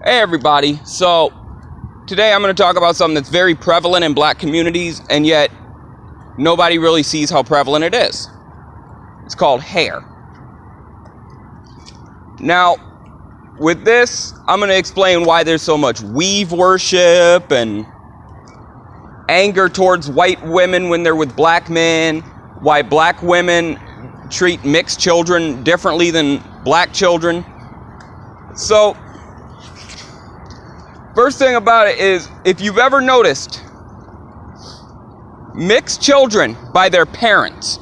Hey everybody, so today I'm going to talk about something that's very prevalent in black communities and yet nobody really sees how prevalent it is. It's called hair. Now, with this, I'm going to explain why there's so much weave worship and anger towards white women when they're with black men, why black women treat mixed children differently than black children. So, first thing about it is, if you've ever noticed, mixed children by their parents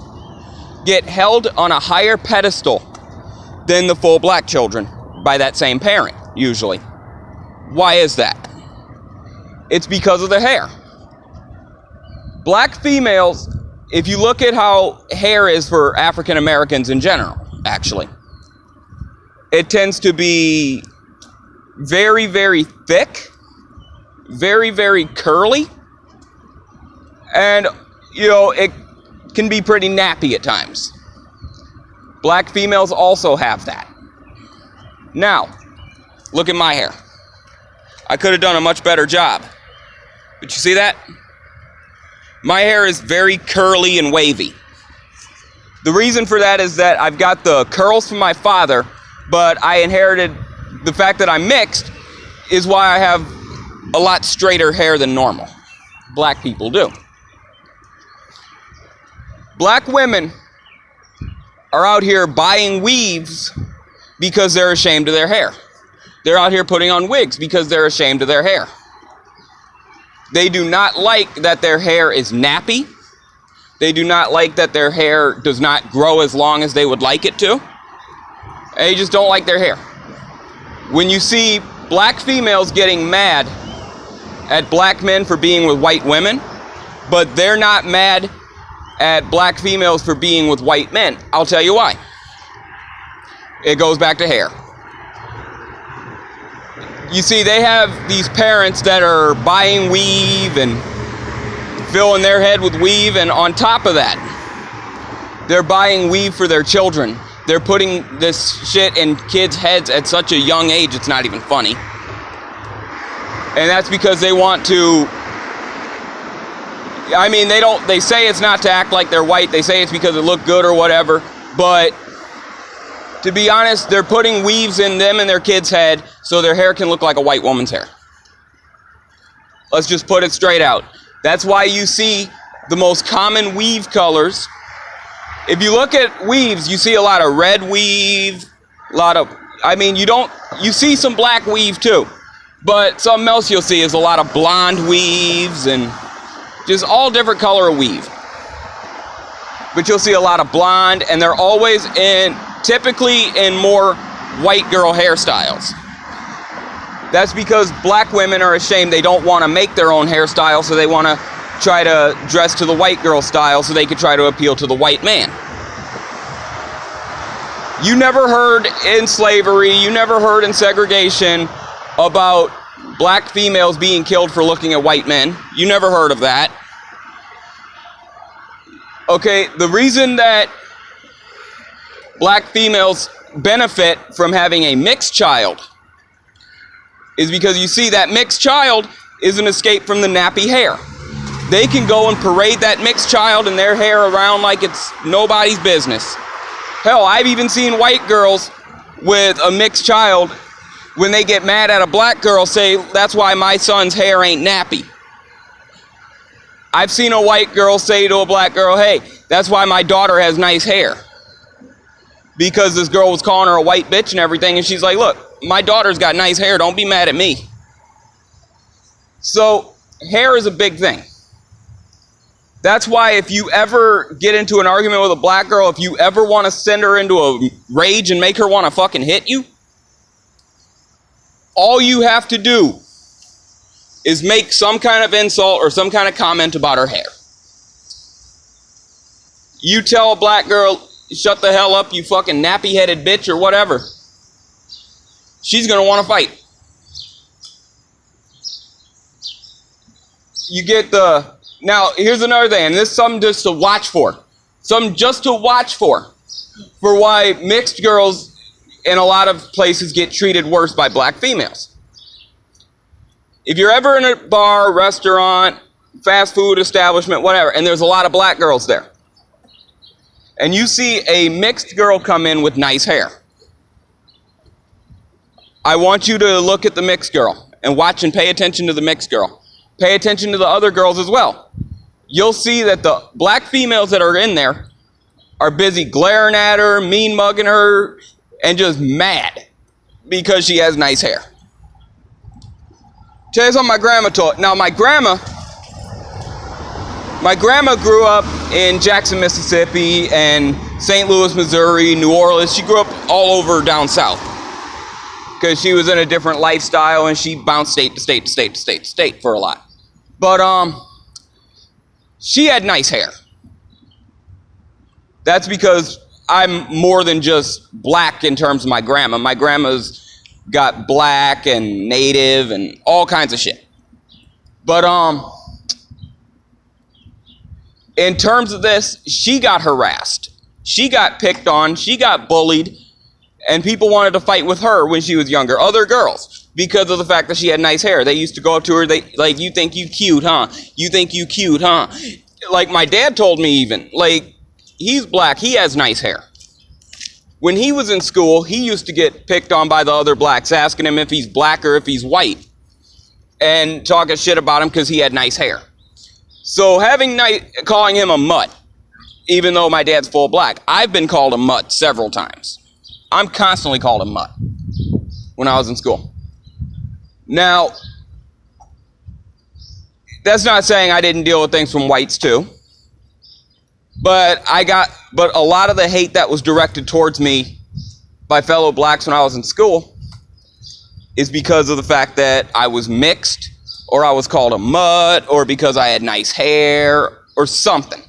get held on a higher pedestal than the full black children by that same parent, usually. Why is that? It's because of the hair. Black females, if you look at how hair is for African Americans in general, actually, it tends to be very, very thick, very, very curly, and, it can be pretty nappy at times. Black females also have that. Now, look at my hair. I could have done a much better job. But you see that? My hair is very curly and wavy. The reason for that is that I've got the curls from my father, but I inherited the fact that I'm mixed is why I have a lot straighter hair than normal. Black people do. Black women are out here buying weaves because they're ashamed of their hair. They're out here putting on wigs because they're ashamed of their hair. They do not like that their hair is nappy. They do not like that their hair does not grow as long as they would like it to. They just don't like their hair. When you see black females getting mad at black men for being with white women, but they're not mad at black females for being with white men, I'll tell you why. It goes back to hair. You see, they have these parents that are buying weave and filling their head with weave, and on top of that, they're buying weave for their children. They're putting this shit in kids' heads at such a young age, it's not even funny. And that's because they want to, they say it's not to act like they're white. They say it's because it looked good or whatever. But to be honest, they're putting weaves in them and their kids' head so their hair can look like a white woman's hair. Let's just put it straight out. That's why you see the most common weave colors. If you look at weaves, you see a lot of red weave, you see some black weave too. But something else you'll see is a lot of blonde weaves and just all different color of weave. But you'll see a lot of blonde, and they're always typically in more white girl hairstyles. That's because black women are ashamed. They don't want to make their own hairstyle, so they want to try to dress to the white girl style so they could try to appeal to the white man. You never heard in slavery, you never heard in segregation about black females being killed for looking at white men. You never heard of that. Okay, the reason that black females benefit from having a mixed child is because you see that mixed child is an escape from the nappy hair. They can go and parade that mixed child and their hair around like it's nobody's business. Hell, I've even seen white girls with a mixed child, when they get mad at a black girl, say, that's why my son's hair ain't nappy. I've seen a white girl say to a black girl, hey, that's why my daughter has nice hair. Because this girl was calling her a white bitch and everything, and she's like, look, my daughter's got nice hair, don't be mad at me. So, hair is a big thing. That's why if you ever get into an argument with a black girl, if you ever want to send her into a rage and make her want to fucking hit you, all you have to do is make some kind of insult or some kind of comment about her hair. You tell a black girl, shut the hell up, you fucking nappy-headed bitch or whatever, she's going to want to fight. You get now, here's another thing, and this is something just to watch for. Something just to watch for why mixed girls in a lot of places get treated worse by black females. If you're ever in a bar, restaurant, fast food establishment, whatever, and there's a lot of black girls there, and you see a mixed girl come in with nice hair, I want you to look at the mixed girl and watch and pay attention to the mixed girl. Pay attention to the other girls as well. You'll see that the black females that are in there are busy glaring at her, mean mugging her, and just mad because she has nice hair. Tell you something my grandma taught. Now my grandma grew up in Jackson, Mississippi, and St. Louis, Missouri, New Orleans. She grew up all over down south because she was in a different lifestyle and she bounced state to state to state to state to state for a lot. But she had nice hair. That's because I'm more than just black in terms of my grandma. My grandma's got black and native and all kinds of shit. But in terms of this, she got harassed. She got picked on. She got bullied. And people wanted to fight with her when she was younger. Other girls. Because of the fact that she had nice hair. They used to go up to her. They like, you think you cute, huh? You think you cute, huh? Like my dad told me even. Like, he's black. He has nice hair. When he was in school, he used to get picked on by the other blacks, asking him if he's black or if he's white. And talking shit about him because he had nice hair. So calling him a mutt, even though my dad's full black. I've been called a mutt several times. I'm constantly called a mutt when I was in school. Now, that's not saying I didn't deal with things from whites too. But a lot of the hate that was directed towards me by fellow blacks when I was in school is because of the fact that I was mixed, or I was called a mutt, or because I had nice hair, or something.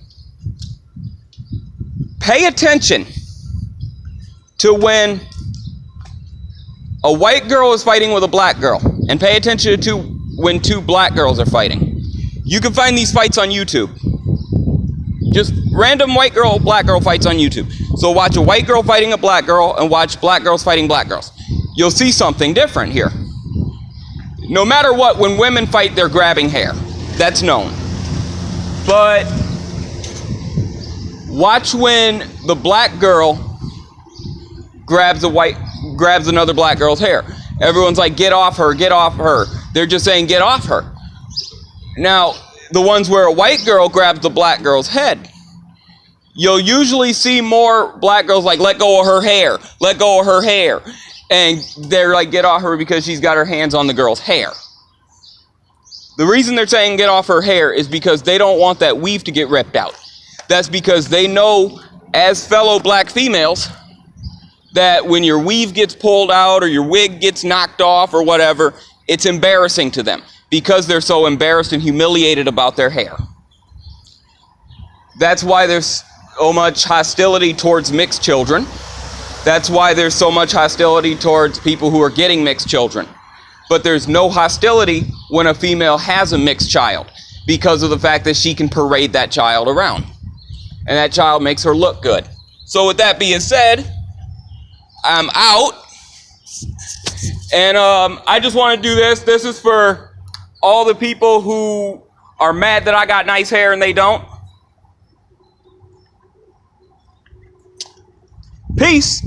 Pay attention to when a white girl is fighting with a black girl, and pay attention to when two black girls are fighting. You can find these fights on YouTube. Just random white girl, black girl fights on YouTube. So watch a white girl fighting a black girl and watch black girls fighting black girls. You'll see something different here. No matter what, when women fight, they're grabbing hair. That's known. But watch when the black girl grabs another black girl's hair. Everyone's like, get off her, get off her. They're just saying, get off her. Now, the ones where a white girl grabs the black girl's head, you'll usually see more black girls like, let go of her hair, let go of her hair. And they're like, get off her because she's got her hands on the girl's hair. The reason they're saying get off her hair is because they don't want that weave to get ripped out. That's because they know, as fellow black females, that when your weave gets pulled out or your wig gets knocked off or whatever, it's embarrassing to them because they're so embarrassed and humiliated about their hair. That's why there's so much hostility towards mixed children. That's why there's so much hostility towards people who are getting mixed children. But there's no hostility when a female has a mixed child because of the fact that she can parade that child around. And that child makes her look good. So with that being said, I'm out. And I just want to do this. This is for all the people who are mad that I got nice hair and they don't. Peace.